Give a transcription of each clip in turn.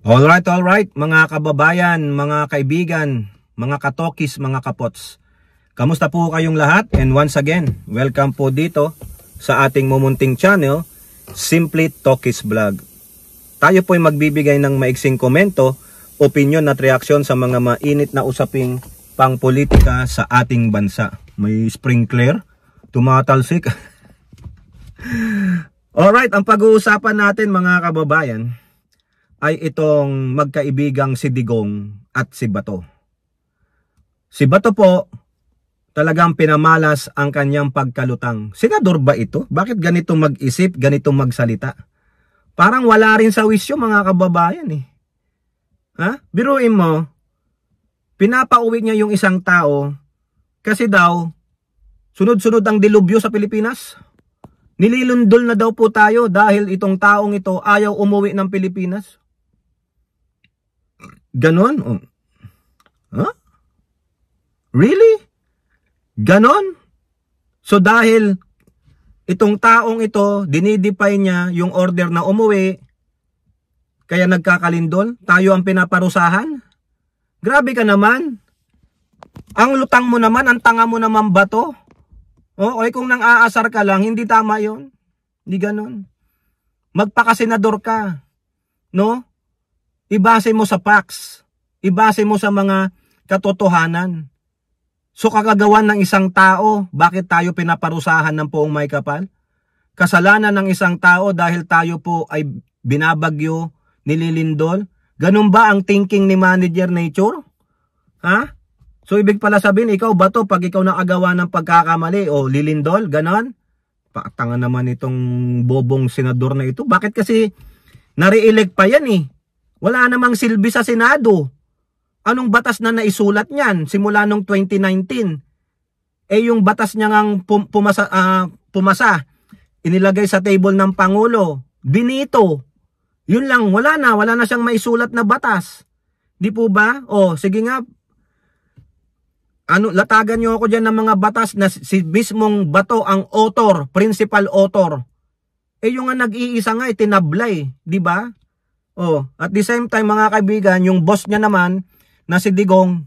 All right, mga kababayan, mga kaibigan, mga katokis, mga kapots. Kamusta po kayong lahat? And once again, welcome po dito sa ating mumunting channel, Simply Tokis Vlog. Tayo po ay magbibigay ng maiksing komento, opinion at reaksyon sa mga mainit na usaping pangpolitika sa ating bansa. May sprinkler, tumatalsik. Alright, ang pag-uusapan natin mga kababayan ay itong magkaibigang si Digong at si Bato. Si Bato po, talagang pinamalas ang kanyang pagkalutang. Senador ba ito? Bakit ganito mag-isip, ganito magsalita? Parang wala rin sa wisyo mga kababayan eh. Ha? Biruin mo, pinapauwi niya yung isang tao kasi daw, sunod-sunod ang dilubyo sa Pilipinas. Nililundol na daw po tayo dahil itong taong ito ayaw umuwi ng Pilipinas. Ganon? Oh. Huh? Really? Ganon? So dahil itong taong ito, dinidipay niya yung order na umuwi, kaya nagkakalindol, tayo ang pinaparusahan? Grabe ka naman. Ang lutang mo naman, ang tanga mo naman Bato. Okay, kung nang aasar ka lang, hindi tama yon. Hindi ganon. Magpakasenador ka. No? Ibase mo sa facts. Ibase mo sa mga katotohanan. So kakagawan ng isang tao, bakit tayo pinaparusahan ng poong may kapal? Kasalanan ng isang tao dahil tayo po ay binabagyo, nililindol? Ganun ba ang thinking ni Manager Nature? Ha? So ibig pala sabihin, ikaw Bato, pag ikaw nakagawa ng pagkakamali o lilindol, ganon? Patanga naman itong bobong senador na ito. Bakit kasi nare-elect pa yan eh? Wala namang silbi sa Senado. Anong batas na naisulat niyan simula nung 2019? Eh yung batas niya ngang pumasa, inilagay sa table ng Pangulo, binito. Yun lang, wala na siyang maisulat na batas. Di po ba? O, sige nga, latagan niyo ako dyan ng mga batas na si mismong Bato ang author, principal author. Eh yung nga nag-iisa nga, itinablay, di ba? Oh, at the same time mga kaibigan, yung boss niya naman na si Digong,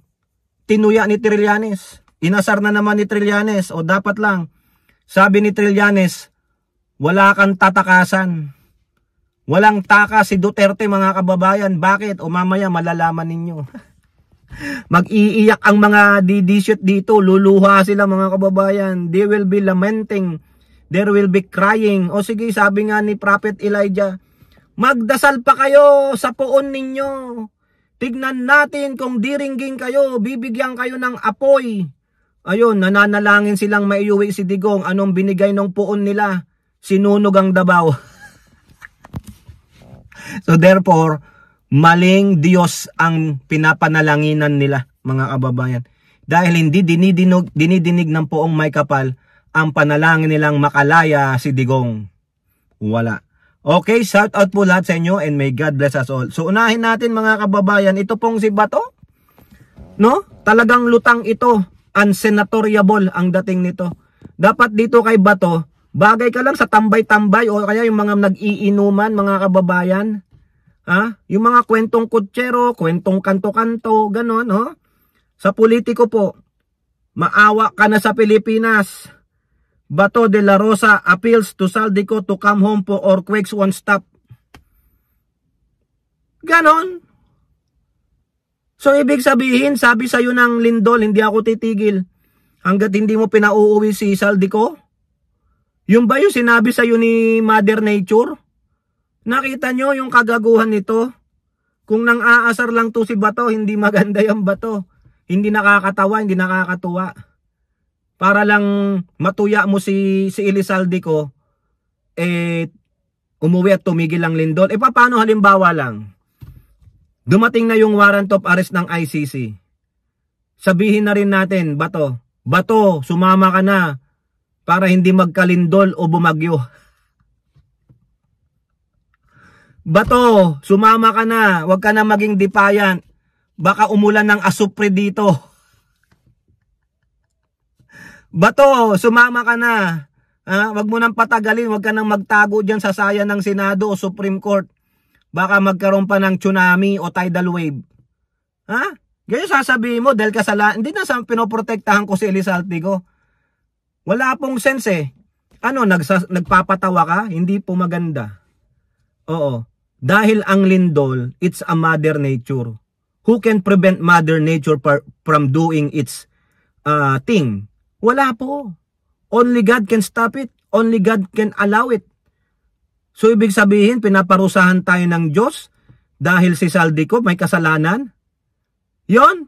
tinuya ni Trillanes. Inasar na naman ni Trillanes. O dapat lang, sabi ni Trillanes, wala kang tatakasan. Walang taka si Duterte mga kababayan. Bakit? O mamaya malalaman ninyo. Mag-iiyak ang mga didishoot dito. Luluha sila mga kababayan. They will be lamenting. There will be crying. O sige, sabi nga ni Prophet Elijah, magdasal pa kayo sa poon ninyo. Tignan natin kung diringging kayo, bibigyan kayo ng apoy. Ayun, nananalangin silang maiuwi si Digong. Anong binigay ng poon nila? Sinunog ang Davao. So therefore, maling Diyos ang pinapanalanginan nila, mga kababayan. Dahil hindi dinidinig ng poong may kapal ang panalangin nilang makalaya si Digong. Wala. Okay, shout out po lahat sa inyo and may God bless us all. So unahin natin mga kababayan, ito pong si Bato. No? Talagang lutang ito. Unsenatoriable ang dating nito. Dapat dito kay Bato, bagay ka lang sa tambay-tambay o kaya yung mga nag-iinuman mga kababayan. Ha? Yung mga kwentong kutsero, kwentong kanto-kanto, gano'n, no? Sa politiko po, maawa ka na sa Pilipinas. Bato de la Rosa appeals to Saldico to come home po or quakes won't stop. Ganon. So ibig sabihin, sabi sa'yo ng lindol, hindi ako titigil hanggat hindi mo pinauuwi si Saldico? Yung ba yung sinabi sa'yo ni Mother Nature? Nakita nyo yung kagaguhan nito? Kung nang aasar lang to si Bato, hindi maganda yung Bato. Hindi nakakatawa, hindi nakakatuwa. Para lang matuya mo si Elizalde ko, umuwi at tumigil ang lindol. Paano halimbawa lang? Dumating na yung warrant of arrest ng ICC. Sabihin na rin natin, Bato, sumama ka na para hindi magkalindol o bumagyo. Bato, sumama ka na, huwag ka na maging defiant. Baka umulan ng asupre dito. Bato, sumama ka na. Wag mo nang patagalin, wag ka nang magtago dyan sa saya ng Senado o Supreme Court. baka magkaroon pa ng tsunami o tidal wave. Ha? Ganyan sasabihin mo dahil kasalanan. Hindi na pinoprotektahan ko si Elizalde ko. Wala pong sense eh. Ano, nagpapatawa ka? Hindi po maganda. Oo. Dahil ang lindol, it's a mother nature. Who can prevent mother nature from doing its thing? Wala po. Only God can stop it. Only God can allow it. So ibig sabihin, pinaparusahan tayo ng Diyos dahil si Saldico may kasalanan? Yun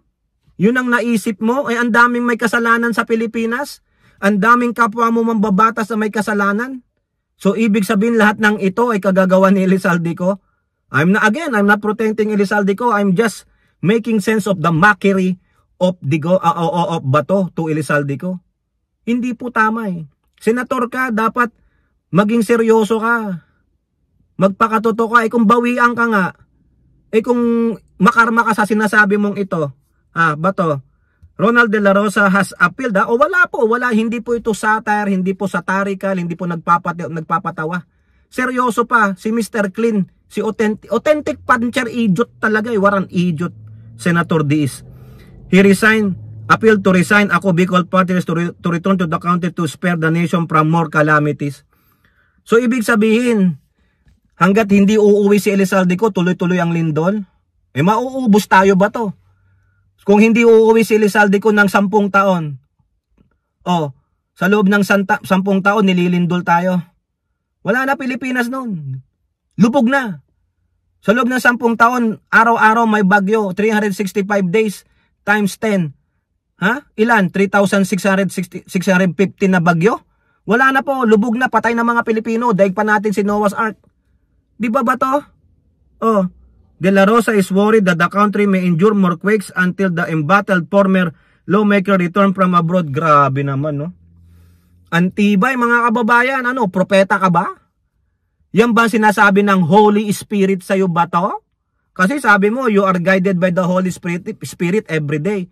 ang naisip mo. Ay, ang daming may kasalanan sa Pilipinas. Ang daming kapwa mo mambabatas na may kasalanan. So ibig sabihin lahat ng ito ay kagagawa ni Elizalde ko. I'm not protecting Elizalde ko. I'm just making sense of the mockery of Bato to Elizalde ko. Hindi po tama eh. Senator ka, dapat maging seryoso ka. Magpakatotoo ka. Kung bawian ka nga, kung makarma ka sa sinasabi mong ito, Bato, Ronald De La Rosa has appealed. O wala po, hindi po ito satire, hindi po satirical, hindi po nagpapatawa. Seryoso pa, si Mr. Clean, si authentic puncher idiot talaga, waran idiot, Senator Diaz. He resigned, appealed to resign ako Bicol Party to return to the country to spare the nation from more calamities. So ibig sabihin, hanggat hindi uuwi si Elizalde ko, tuloy-tuloy ang lindol, mauubos tayo ba to? Kung hindi uuwi si Elizalde ko ng 10 taon, sa loob ng 10 taon, nililindol tayo. Wala na Pilipinas noon. Lubog na. Sa loob ng 10 taon, araw-araw may bagyo, 365 days times 10. Ilan? 3,650 na bagyo? Wala na po, lubog na, patay na mga Pilipino. Daig pa natin si Noah's Ark. Di ba ba to? De La Rosa is worried that the country may endure more quakes until the embattled former lawmaker return from abroad. Grabe naman, no? Antibay, mga kababayan, propeta ka ba? Yan ba sinasabi ng Holy Spirit sa'yo ba to? Kasi sabi mo, you are guided by the Holy Spirit every day.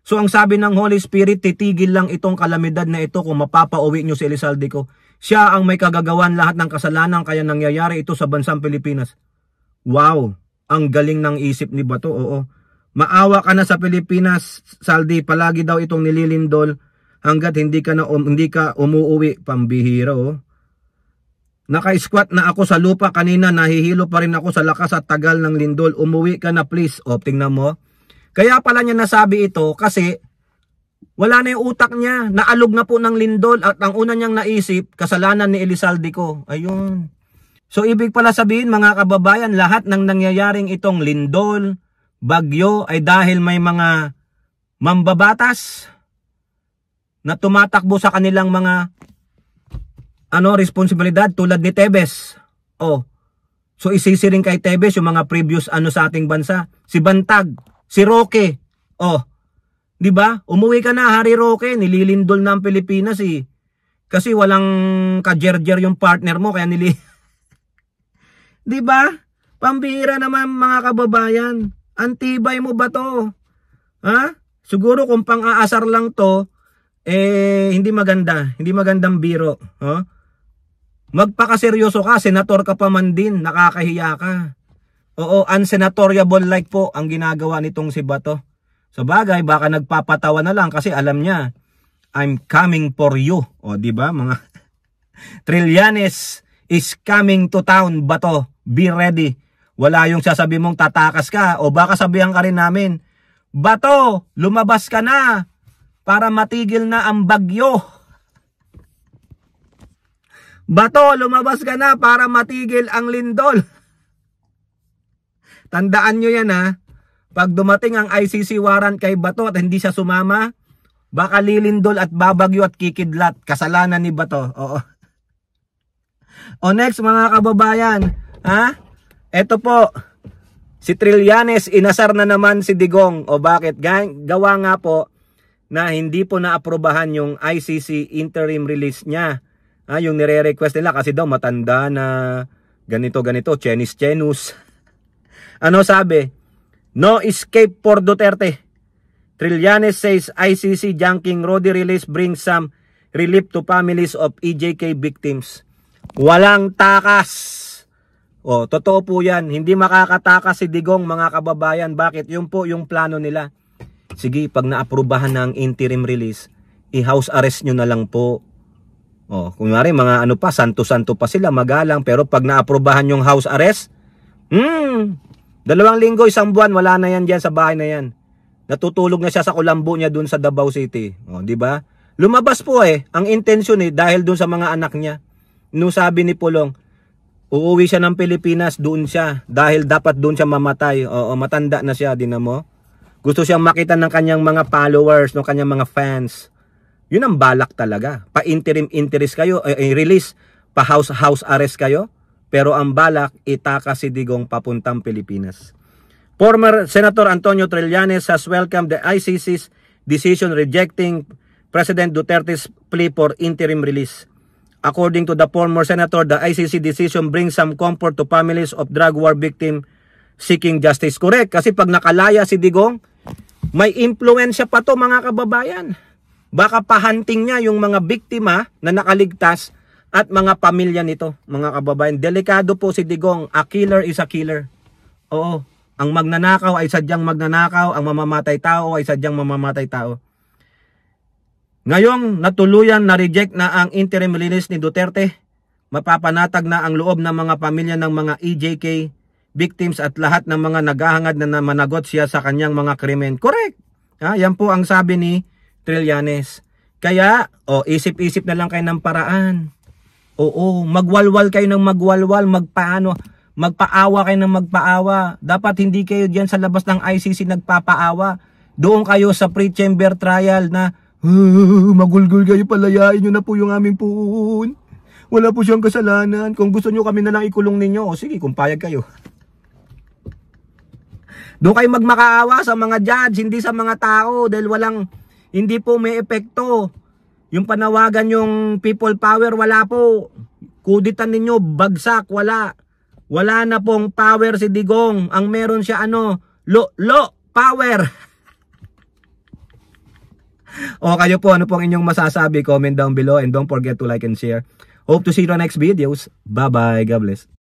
So ang sabi ng Holy Spirit, titigil lang itong kalamidad na ito kung mapapauwi nyo si Elizalde ko. Siya ang may kagagawan lahat ng kasalanan kaya nangyayari ito sa bansang Pilipinas. Wow, ang galing ng isip ni Bato. Oo. Maawa ka na sa Pilipinas, Saldi. Palagi daw itong nililindol hanggat hindi ka umuuwi. Pambihira, Naka-squat na ako sa lupa kanina, nahihilo pa rin ako sa lakas at tagal ng lindol. Umuwi ka na please. Tingnan mo. Kaya pala niya nasabi ito kasi wala na yung utak niya. Naalog na po ng lindol at ang una niyang naisip, kasalanan ni Elizalde ko. Ayun. So ibig pala sabihin mga kababayan, lahat ng nangyayaring itong lindol, bagyo ay dahil may mga mambabatas na tumatakbo sa kanilang mga responsibilidad tulad ni Tebes. So isisiring kay Tebes yung mga previous sa ating bansa. Si Bantag, si Roque. Di ba? Umuwi ka na, Harry Roque, nililindol na ang Pilipinas eh. Kasi walang kajerjer yung partner mo kaya Di ba? Pambihira naman mga kababayan. Antibay mo ba to? Siguro kung pang-aasar lang to, hindi maganda. Hindi magandang biro. Magpakaseryoso ka, senator ka pa man din, nakakahiya ka. Unsenatoriable like po ang ginagawa nitong si Bato. Sa bagay, baka nagpapatawa na lang kasi alam niya, I'm coming for you. Di ba mga Trillanes is coming to town, Bato. Be ready. Wala yung sasabi mong tatakas ka o baka sabihan ka rin namin, Bato, lumabas ka na para matigil na ang bagyo. Bato, lumabas ka na para matigil ang lindol. Tandaan nyo yan Pag dumating ang ICC warrant kay Bato at hindi siya sumama, baka lilindol at babagyo at kikidlat. Kasalanan ni Bato. Next mga kababayan. Ito po. Si Trillanes, inasar na naman si Digong. Bakit? Gawa nga po na hindi po naaprobahan yung ICC interim release niya. Yung nire-request nila kasi daw matanda na ganito, Chenus. Ano sabi? No escape for Duterte. Trillanes says ICC junking Rodi release brings some relief to families of EJK victims. Walang takas. O, totoo po yan. Hindi makakatakas si Digong, mga kababayan. Bakit? Yun po yung plano nila. Sige, pag naaprubahan na ang interim release, i-house arrest nyo na lang po. O, kunwari, mga ano pa, santo-santo pa sila, magalang. Pero pag naaprubahan yung house arrest, 2 linggo, 1 buwan, wala na yan dyan sa bahay na yan. Natutulog na siya sa kulambo niya dun sa Davao City. O, di ba? Lumabas po ang intensyon dahil dun sa mga anak niya. Nung sabi ni Pulong, uuwi siya ng Pilipinas, doon siya. Dahil dapat doon siya mamatay. Oo, matanda na siya, din mo. Gusto siyang makita ng kanyang mga followers, ng kanyang mga fans. Yun ang balak talaga. Pa-interim interest kayo, release, pa-house arrest kayo. Pero ang balak, itakas si Digong papuntang Pilipinas. Former Senator Antonio Trillanes has welcomed the ICC's decision rejecting President Duterte's plea for interim release. According to the former senator, the ICC decision brings some comfort to families of drug war victim seeking justice. Correct, kasi pag nakalaya si Digong, may impluensya pa to, mga kababayan. Baka pahanting niya yung mga biktima na nakaligtas at mga pamilya nito, mga kababayan. Delikado po si Digong. A killer is a killer. Oo, ang magnanakaw ay sadyang magnanakaw, ang mamamatay tao ay sadyang mamamatay tao. Ngayong natuluyan na reject na ang interim release ni Duterte, mapapanatag na ang loob ng mga pamilya ng mga EJK victims at lahat ng mga naghahangad na managot siya sa kanyang mga krimen. Correct. Yan po ang sabi ni Trillanes. Kaya, isip-isip na lang kayo ng paraan. Oo, magwalwal kayo ng magwalwal, magpaawa kayo ng magpaawa. Dapat hindi kayo diyan sa labas ng ICC nagpapaawa. Doon kayo sa pre-chamber trial na magulgul kayo, palayain nyo na po yung aming puun. Wala po siyang kasalanan. Kung gusto nyo kami na lang ikulong ninyo, sige, kung payag kayo. Doon kayo magmakaawa sa mga judge, hindi sa mga tao, dahil hindi po may epekto. Yung panawagan yung people power, wala po. Kuditan ninyo, bagsak, wala. Wala na pong power si Digong. Ang meron siya power. O kayo po, ano pong inyong masasabi? Comment down below and don't forget to like and share. Hope to see you on next videos. Bye bye. God bless.